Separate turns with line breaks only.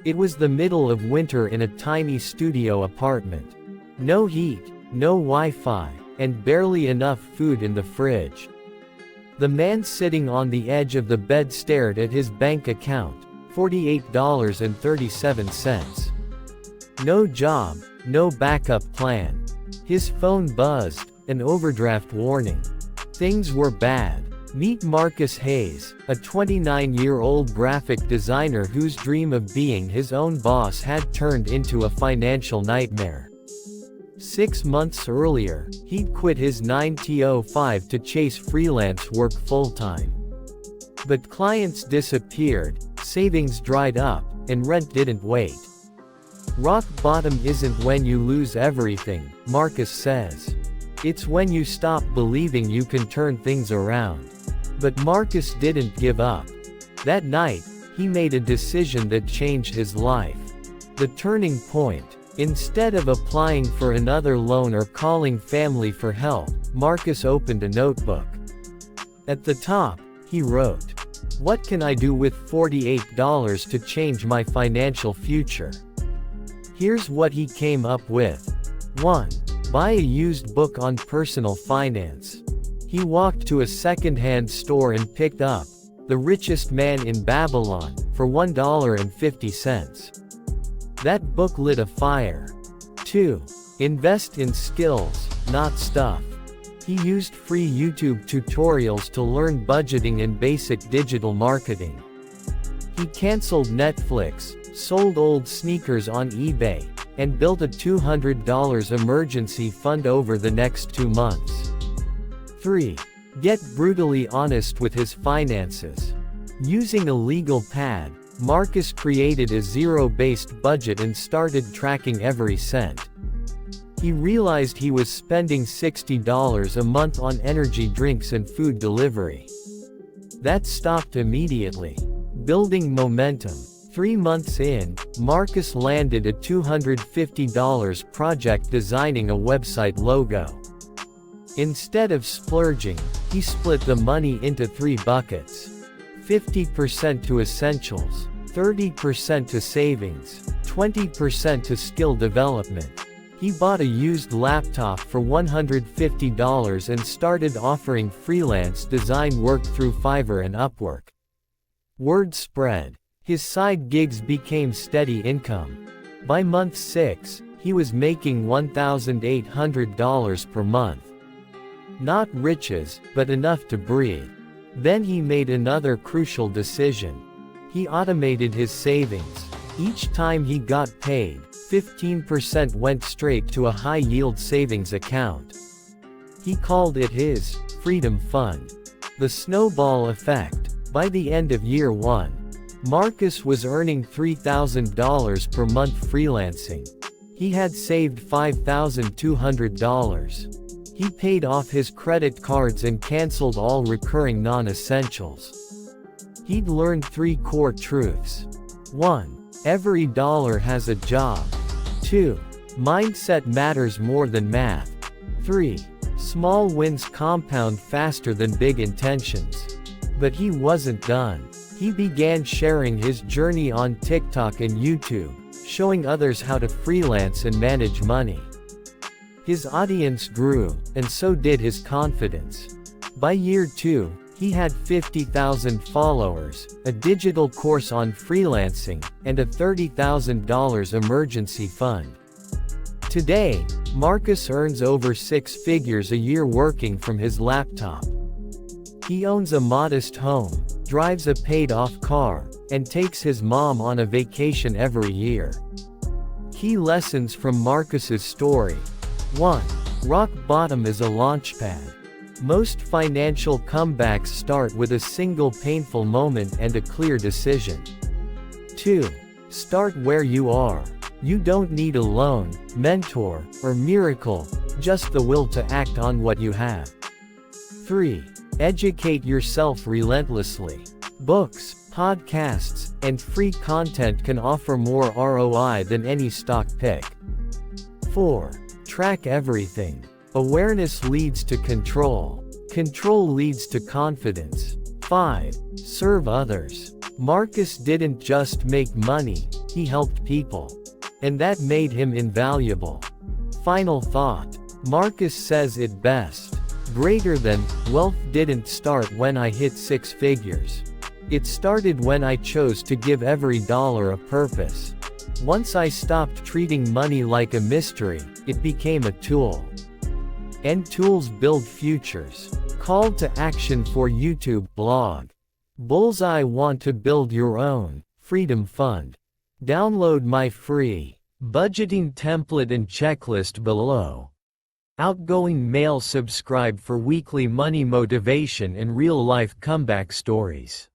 It was the middle of winter in a tiny studio apartment. No heat, no Wi-Fi, and barely enough food in the fridge. The man sitting on the edge of the bed stared at his bank account, $48.37. No job, no backup plan. His phone buzzed, an overdraft warning. Things were bad. Meet Marcus Hayes, a 29-year-old graphic designer whose dream of being his own boss had turned into a financial nightmare. 6 months earlier, he'd quit his 9-to-5 to chase freelance work full-time. But clients disappeared, savings dried up, and rent didn't wait. Rock bottom isn't when you lose everything, Marcus says. It's when you stop believing you can turn things around. But Marcus didn't give up. That night, he made a decision that changed his life. The turning point. Instead of applying for another loan or calling family for help, Marcus opened a notebook. At the top, he wrote, "What can I do with $48 to change my financial future?" Here's what he came up with. 1. Buy a used book on personal finance. He walked to a second-hand store and picked up The Richest Man in Babylon for $1.50. That book lit a fire. 2. Invest in skills, not stuff. He used free YouTube tutorials to learn budgeting and basic digital marketing. He canceled Netflix, sold old sneakers on eBay, and built a $200 emergency fund over the next 2 months. 3. Get brutally honest with his finances. Using a legal pad, Marcus created a zero-based budget and started tracking every cent. He realized he was spending $60 a month on energy drinks and food delivery. That stopped immediately. Building momentum. 3 months in, Marcus landed a $250 project designing a website logo. Instead of splurging, he split the money into 3 buckets. 50% to essentials, 30% to savings, 20% to skill development. He bought a used laptop for $150 and started offering freelance design work through Fiverr and Upwork. Word spread. His side gigs became steady income. By month 6, he was making $1,800 per month. Not riches, but enough to breathe. Then he made another crucial decision. He automated his savings. Each time he got paid, 15% went straight to a high-yield savings account. He called it his Freedom Fund. The snowball effect. By the end of year 1, Marcus was earning $3,000 per month freelancing. He had saved $5,200. He paid off his credit cards and canceled all recurring non-essentials. He'd learned 3 core truths. 1. Every dollar has a job. 2. Mindset matters more than math. 3. Small wins compound faster than big intentions. But he wasn't done. He began sharing his journey on TikTok and YouTube, showing others how to freelance and manage money. His audience grew, and so did his confidence. By year 2, he had 50,000 followers, a digital course on freelancing, and a $30,000 emergency fund. Today, Marcus earns over 6 figures a year working from his laptop. He owns a modest home, drives a paid-off car, and takes his mom on a vacation every year. Key lessons from Marcus's story. 1. Rock bottom is a launchpad. Most financial comebacks start with a single painful moment and a clear decision. 2. Start where you are. You don't need a loan, mentor, or miracle, just the will to act on what you have. 3. Educate yourself relentlessly. Books, podcasts, and free content can offer more ROI than any stock pick. 4. Track everything. Awareness leads to control. Control leads to confidence. 5. Serve others. Marcus didn't just make money, he helped people. And that made him invaluable. Final thought. Marcus says it best. Greater than, wealth didn't start when I hit six figures. It started when I chose to give every dollar a purpose. Once I stopped treating money like a mystery, it became a tool. And tools build futures. Call to action for YouTube blog. Bullseye. Want to build your own Freedom Fund? Download my free budgeting template and checklist below. Outgoing mail. Subscribe for weekly money motivation and real-life comeback stories.